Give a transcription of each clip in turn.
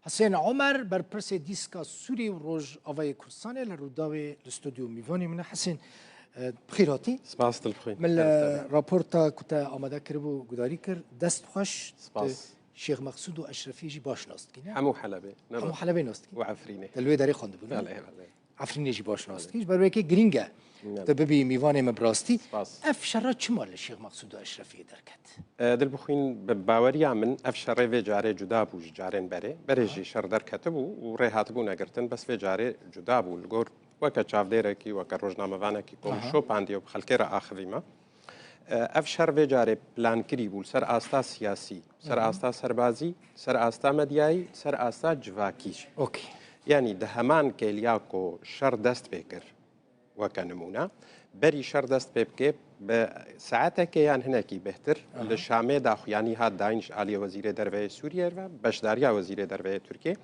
حسین عمر بر پرس دیسکا سوری و روز آوای کردستان لروداوی الاستودیو میوانی من حسین بخیراتی سپاس دلخوی من راپورتا کتا آماده کربو گداری کرد دست خوش سپاس شیخ مقصود و اشرفی جی باش ناست کی نه همو حلبه همو حلبه ناست کی وعفرینه دلوی داری خونده بود بله بله عفرینه جی باش ناست کی برای که گرینگه تببي میوان مبراستی افشرا چمال شیخ مقصود و اشرفی درکت دل بخوین باوریا من افشر و جاره جدا بو جارن بره جی شر درکت بو و ریحات بو نگرتن بس و جاره جدا بو لگور وکا چافدیره کی وکا روزنامه وانه کی کم شو پاندی و خلکی را آخری ما افشر و جاره پلان کری بو سر آستا سیاسی سر آستا سربازی سر آستا مدیایی سر آستا جواکیش اوکی یعنی ده همان که لیاکو شر دست بکر وكنمونا بري شر دست بيبكي بساعتك يعني هناكي بهتر للشامي داخل يعني هاد داينش علي وزير دربه سوريا بشداريا وزير دربه تركيا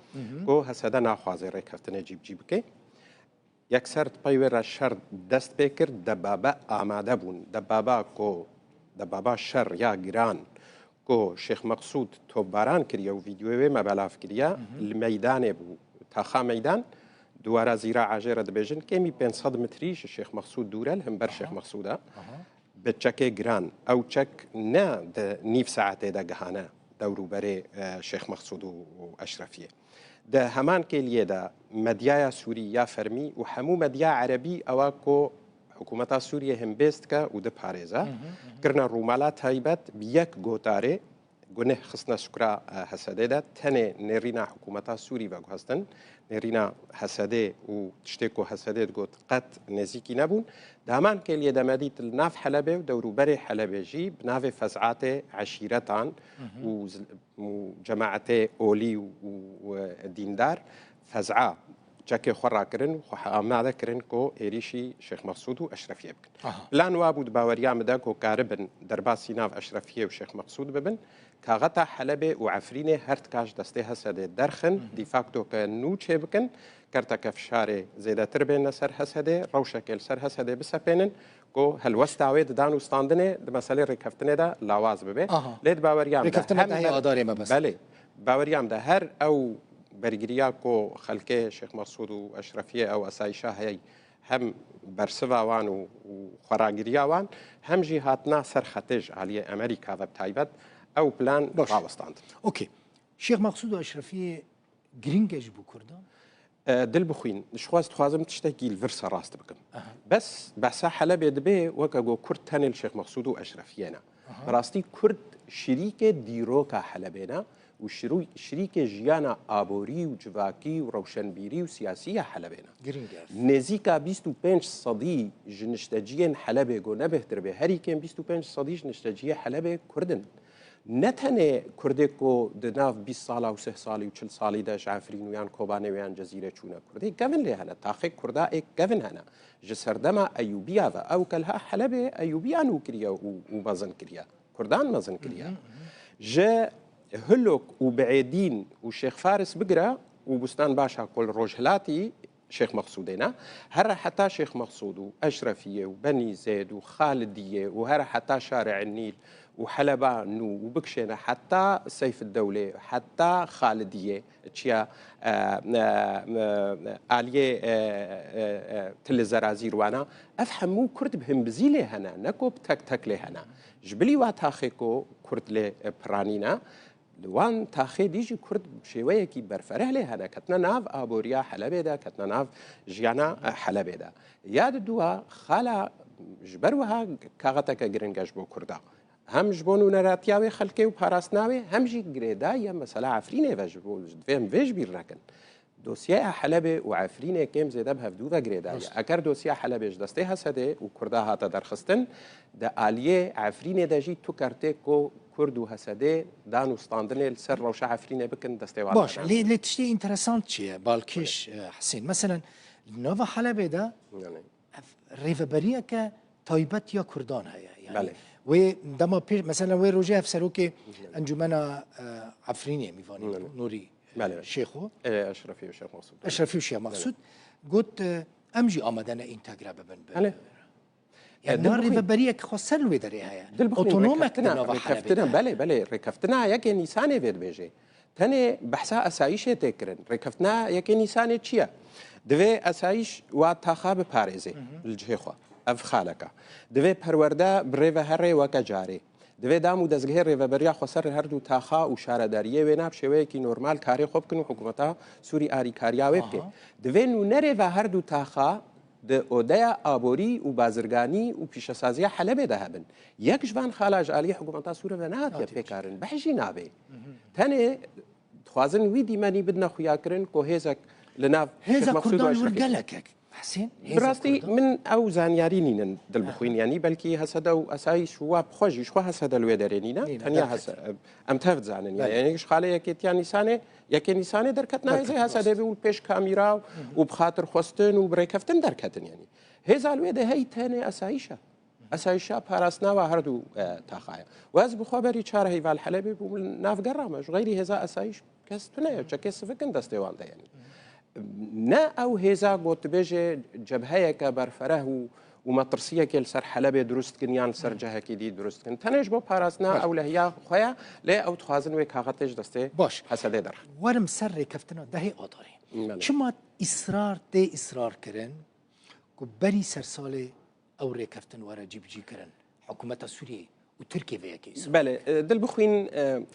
كو هسدا ناخوازي ريكفتنا جيبكي يكسر تبايور الشر دست بيكر دبابا آماده بون دبابا شر يا جيران كو شيخ مقصود توباران كريا وفيديو ما بلاف كريا الميدان بو تاخا ميدان دوارا زيرا عاجرة دبيجن كمي 500 متريش الشيخ مقصود دورال هم بر شيخ مقصودا بتشكي جران او تشك نا ده نيف ساعته ده جهانا دورو بري شيخ مقصود واشرفيه ده همان كيليه ده مديايا سوريا فرمي وحمو مديا عربي اواكو حكومة سوريا هم بيستكا وده باريزا كرنا رومالات هايبت بيك غوتاري گونه خصنا شکر حسده ده تنه نرینا حکومت سوری و گوهستن نرینا حسده و تشتکو حسده گوت قط نزیکی نبون دامان که لیه دمادیت الناف حلبه و دورو بری حلبه جی بناف فزعات عشیرتان و جماعت اولی و دیندار فزعه جاكي خورا كرن وحامنا كرن كو إيريشي شيخ مقصود وأشرفية بكن لان وابود باوريا مدا كو كاربن درباسي ناف أشرفية وشيخ مقصود ببن كاغتا حلبة وعفرينة هرت كاش دستيها سادة درخن دي فاكتو كنوچه بكن كرتا كفشاري زيادة تربين سر هسده روشكل سر هسده بسپينن كو هلوستاوي دانو ستاندنه د مسالي ركفتنه دا لاواز ببه ليد باوريا مدا ركفتنه دا هي اداري ما بس بله باوريا مدا هر او برگریا کو خلکه شیخ مقصود و اشرفیه او اسایشه هی هم برسوا وان و خراگریا وان هم جهاتنا سر خطج علی امریکا و تایبت او پلان راوستاند اوکی شیخ مقصود و اشرفیه گرینگج بو کردان دل بخوین شخواست خوازم تشتكي الفرس راست بكم بس بحسا حلبة دبي وكاقو كرد تاني الشيخ مقصود واشرفينا راستي كرد شريك ديروكا حلبينا وشريك جيانا آبوري وجواكي وروشنبيري وسياسية حلبينا نزيكا 25 صدي جنشتاجيين حلبة جو نبه تربي هاري كان 25 صدي جنشتاجية حلبة كردن نتنه كردكو دناف 20 ساله و 3 ساله و 40 ساله داش عفرين ويان كوباني ويان جزيره چونه كردي كفن لي هنا تاخي كردا اك كفن هنا جسردما ايوبيا او كلها حلبة ايوبيا نوكريا ومازن كريا كردان مازن كريا جا هلوك وبعيدين وشيخ فارس بقرا وبستان باشا كل روجهلاتي شيخ مقصودنا هر حتى شيخ مقصود واشرفيه وبني زيد وخالديه وهر حتى شارع النيل وحلبان وبكشنا حتى سيف الدولة حتى خالدية تشيا آلية تل زرازير وانا أفهمو كرد بهم بزيلي هنا نكو بتك له هنا جبلي واتاخيكو كرد له برانينا لوان تاخي ديجي كرد شوية كي برفره له هنا كتنا ناف آبوريا حلبة دا كتنا ناف جيانا حلبة دا ياد دوا خالا جبروها كاغتك جرنجاج بو كردا هم جبونو نراتياوي خلقي وباراسناوي هم جي جريدا يا مسألة عفرينة فجبول فهم فيش بيركن دوسيا حلبة وعفرينة كم زيدا بهفدوفا جريدا أكر دوسيا حلبة جدستها سده وكردا هاتا درخستن دا آلية عفرينة دا جي تو كارتيكو كردو هسده دانو ستاندن سر روش عفرينة بكن دستيوال باش لي تشتي انترسانت شي بالكيش حسين مثلا نوفا حلبة دا ريفبريا ك تايبت يا كردان هيا يعني بله. ودما مثلا وين روجيه في سروكي انجمنا عفريني ميفاني نوري شيخو اشرفي وشيخ مقصود اشرفي وشيخ مقصود قلت امجي امدنا انتجرا ببن يعني نار ريفبريا خسر ويدري هيا اوتونومك كفتنا بله ركفتنا يك نيساني فيد بيجي تنه بحثا اسایش تکرن رکفتنا یکی نیسان چیه دوی اسایش و تخاب پارێزێ لجهێ خوا ئەف خالەکە دەوێ پەروەردە برێڤە هەڕێ وەکە جارێ دەوێ دام و دەستگەی ڕێڤەبەریا خۆسەر هەردوو تاخا و شارەداریە وێناب شێوەیەکی نۆرمال کارێ خۆ بکن و حکوومەتە سووری ئاریکاریاوێ بکێ دەوێن و نەرێڤە هەردوو تاخا ئۆدەیە ئابۆری و بازرگانی و پیشەسازیە حەلەبێدا هەبن یەک ژوان خالاژ ئالی حکوومەتە سوورە ناتێ پێکارن بەحژی نابێ تەنێ خوازن وی دیمەنی بدنە خویاکردن کۆ هێزێک لە هێزە کوردان وەرگەلەکێک حسین براستی من ئەو زانیاری نینن دڵبخوێنیانی بەلکی هەسەدە و ئەسایش وا خۆشیش خوا هەسەدە لێ دەرێنینە تەنیا ئەم تەفت زانن یعنیش خاڵەیەکێتیان نیسانێ یەکێ نیسانێ دەرکەت نایزێ هەسە دەبێ و پێش کامیرا و بخاتر خۆستن و بڕێکەفتن دەرکەتن ینی هێزا لێ دەهەی تەنێ ئەسایشە ئەسایشە پاراستناوە هەردوو تاخایە واز بخۆبەری چارە هەیڤال حەلەبێ بوو نافگەڕامەش غەیری هێزا ئەسایش کەس تونەیە چەکێ سفکن دەستێوان دەیەنی نا ئەو هێزا گۆتبێژێ جەبهەیەکە بەرفەرە و مەترسیەکێ لەسەر حەلەبێ دروستکردیان سەر جەهەکی دی دروستکردن تەنێش بۆ پاراستنا ئەو لە هەیە خۆیان لێ ئەو توازن وێ کاغەتێش دەستێ باش هەسەدێ دەڕ وەرم سەر ڕێکەفتنەوە دەهەی ئۆدۆری چما ئیسرار تێ ئیسرارکردن و بەری سەرساڵێ ئەو ڕێکەفتن وەرە جیبجیکردن حکوومەتە سووریە و تورکێ بەیەکەی بەێ دڵ بخوین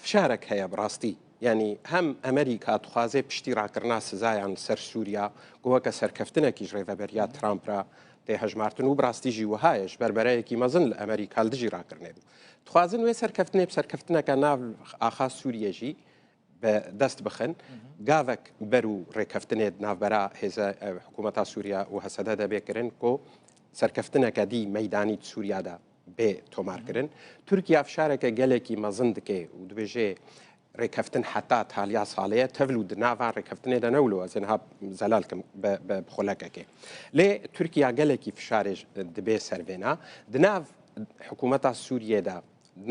فشارێک هەیە بڕاستی ینی هەم ئەمریکا توخوازێ پشتی ڕاکردنا سزایان سەر سووریا گووەکە سەرکەفتنێکیش ڕێڤەبەریا ترامپرا تێهەژمارتن و بڕاستیژی وهایش بربەرەیەکی مەزن لە ئەمریکا دژی ڕاکردنێ بوو توخوازن وێ سەرکەفتنێ سەرکەفتنەکە ناو ئاخا سووریەژی بە دەست بخن گاوەک بەر و ڕێکەفتنێت ناوبەرا هێزە حکوومەتا سووریا و هەسەدە دەبێکردن کۆ سەرکەفتنەکە دی مەدانی سووریادا بێ تۆمارکردن تورکیا فشارێکە گەلێکی مەزن دکێ و دبێژێ ڕێکەفتن حتا تالیا ساڵەیە تەڤل و ناوان ڕێکەفتنێ دەنەولەوە زێنها زەلالکەم بە بخۆلەکەکێ لێ تورکیا گەلێکی فشارێژ دبێ سەرڤێنا دناو حکوومەتا سووریێدا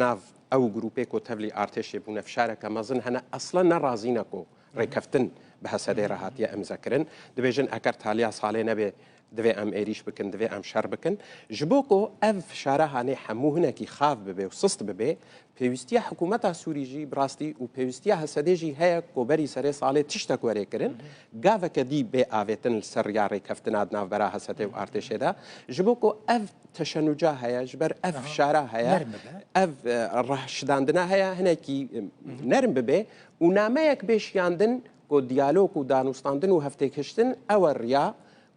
ناو ئەو گروپێک و تەڤلی ئارتێشێ بوونە فشارەکە مەزن هەنە ئەسڵە نەڕازینەکۆ ڕێکەفتن بە هەسەدەی ڕەهاتیە ئەمزەکردن دەبێژن ئەگەر تالیا ساڵێ نەبێ دوێ ئەم ئێریش بکن دوێ ئەم شەر بکن ji بۆ کۆ ئەv فشارە هانێ هەموو هەنێکی خاف ببێ و سست ببێ پێویستیە حکوومەتا سووریژی بڕاستی و پێویستیە هەسەدێژی هەیە کۆبەری سەرێ ساڵێ تشتێک وەرێکردن گاوەکە دی بێ ئاوێتن سەر یا ڕێکەفتنات ناوبەرا هەسەدێ و ئارتێشێدا ji بۆ کۆ ئەv تەشەنوجا هەیە ji ber ئەv فشارە هەیە ئەv ڕەشداندنا هەیە هەنێکی نەرم ببێ و نامەیەک بێشیاندن کۆ دیالۆک و دانوستاندن و هەفتێکشتن ئەوە ڕیا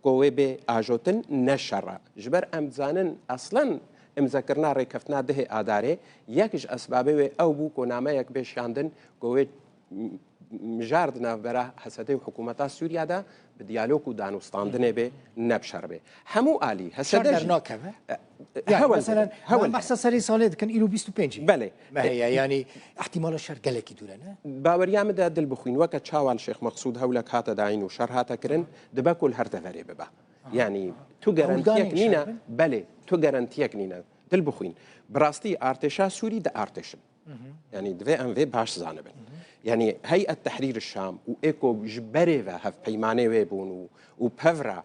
گۆوێ بێ ئاژۆتن نەشەڕە ji ber ئەم بزانن ئەسڵەن ئەمزەکردنا ڕێکەفتنا دهێ ئادارێ یەکیش ئەسبابێ وێ ئەو بوو کۆنامەیەک بێشیاندن گۆوێ مژارد ناوبەرە هەسەدەی و حکوومەتا سووریادا بە دیالۆک و دانوستاندنێ بێ نەبشەر بێ هەموو ئالی هەسەدەمەسە سەری ساڵێ دکەن ئیرو 25 بەێ هەیە ینی احتیمالە شەر گەلێکی دوورەنە باوەریامەدا دڵ بخوین وەکە چاوان شێخ مەقسوود هەولە کاتە داین و شەر هاتەکردن دبەکل هەردەڤەرێ ببە ینی تو گەرانتیەک نینە بەێ تو گەرانتیەک نینە دڵ بخوین بڕاستی ئارتێشا سووری دە ئارتێشن ینی دوێ ئەم وێ باش زانە بن يعني هيئة تحرير الشام وإيكو جبريفا هف بيماني ويبون وبفرا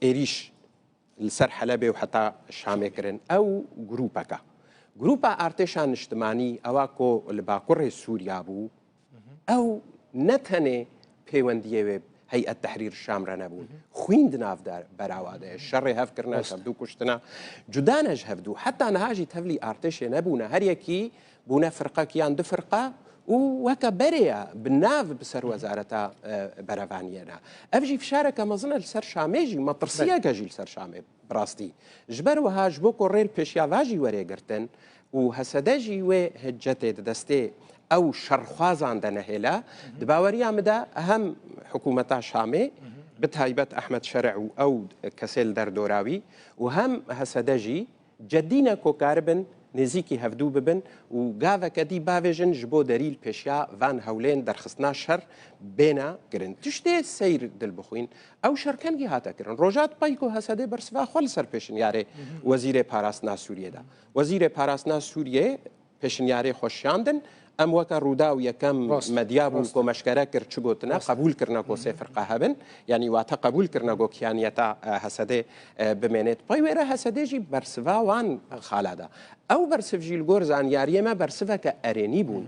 إيريش لسر حلبة وحتى الشام يكرن أو جروبا أرتشان اجتماعي أواكو الباقور سوريا بو أو نتهني بيوندية ويب هيئة تحرير الشام رنبون خوين دناف دار براواده الشر هف كرنا شبدو كشتنا جدانا جهفدو حتى نهاجي تهفلي أرتش نبونا هر يكي بونا فرقة كيان دو فرقة وەکە بەرەیە بناو بسەر وەزارەتە بەرەڤانیەنا ئەڤژی فشارەکە مەزنە لەسەر شامێژی مەترسیەکەژی لەسەر شامێ بڕاستی ji ber wiha ji bo ku rêl pêşyavajî werêgirtin û hesedejî wê hiccetê didestê ew şerxwazan de nehêle di baweriya min de hem hikûmeta Şamê bi taybet Ehmed Şerec û ew kesê li derdorâwî û hem hesedejî ceddîne kokaribin نزیکی هەفتوو ببن و گاوەکە دی باوێژن ji بۆ دەریل پێشیا van هەولێن دەرخستنا شەر بێنە گرن تشتێ سیر دل بخوین ئەو شەرکەنگی هاتەکردن ڕۆژات پایک و هەسەدەی بەرسڤا خۆ لەسەر پێشنیارێ وەزیرێ پاراستنا سووریێدا وەزیرێ پاراستنا سووریێ پێشنیارێ خۆشیاندن ئەم وەکە ڕوودا و یەکەم مەدیا بوو کۆمەشکەرە کرد چ گوتنە قبول کردنە کۆ سێ فرقە هەبن ینی واتە قبول کردنە گۆکیانیەتا هەسەدێ بمێنێت پای وێرە هەسەدێژی بەرسڤا وان خالادا ئەو بەرسڤژی لگۆر زانیاریێمە بەرسڤەکە ئەرێنی بوون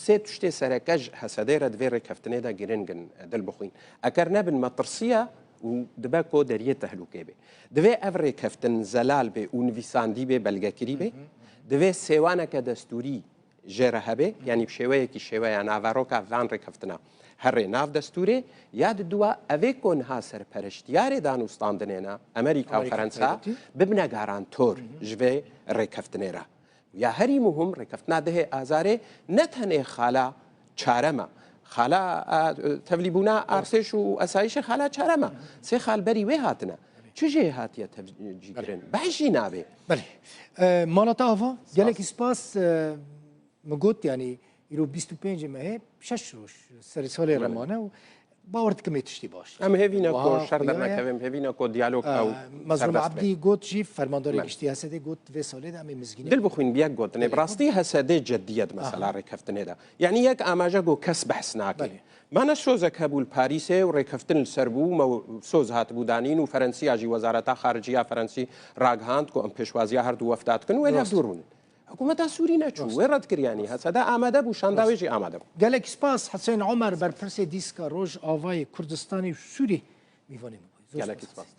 سێ تشتێ سەرەکەش هەسەدەیرە دوێ ڕێککەفتنێدا گرنگن دڵ بخوین ئەگەر نەبن مەترسیە و دبە کۆ دەریێتە هەلوکێ بێ دوێ ئەڤ ڕێککەفتن زەلال بێ و نویساندی بێ بەلگەکری بێ دوێ سێوانەکە دەستوری ژێرە هەبێ ینی شێوەیەکی شێوەیە ناڤارۆکە ڤان ڕێککەفتنە هەڕێ ناو دەستورێ یاد دووە ئەوێ کۆنها سەرپەرشتیارێ دانوستاندنێنە ئەمریکا و فەرەنسا ببنە گارانتۆر ژێ ڕێککەفتنێرە یا هەری مهم ڕێککەفتنا دەهێ ئازارێ نەتەنێ خالا چارەمە خالا تەبلیبوونا ئارسێش و ئەسایشە خالا چارەمە سێ خالبەری وێ هاتنە چژێ هاتیە تەجیگرن بەشی نابێ بله مالات آوا گلکی سپاس مگوت یعنی ایرو 25 ماه 6 روز سر سال رمانه و باورد کمی تشتی باش ام هیوینا کو شر در نکویم هیوینا کو دیالوگ او مظلوم عبدی گوت جی فرمانداری گشتی هسته گوت و ساله دام مزگینی دل بخوین بیاک گوت نه براستی هسته جدیت مثلا ڕێککەفتنێ دا یعنی یک ئاماژە گو کەس بەحس ناکەێ مانە شۆزێک هەبوو پاریسێ و ڕێککەفتن سەر بوو سۆز هاتبوودانین و فەرەنسیاژی وەزارەتا خارجیە فەرەنسی ڕاگهاند کۆ ئەم پێشوازیە هەردوو وەفتاتکن وێ دوورون حکوومەتە سووری نەچوو وێ ڕەتکریانی هەسەدا ئامادە بوو شانداوێژی ئامادە بوو گەلێک سپاس حسین عمر بەرپرسێ دیسکە ڕۆژ ئاوای کوردستانی سووری میوانێ گەلێکی سپاس.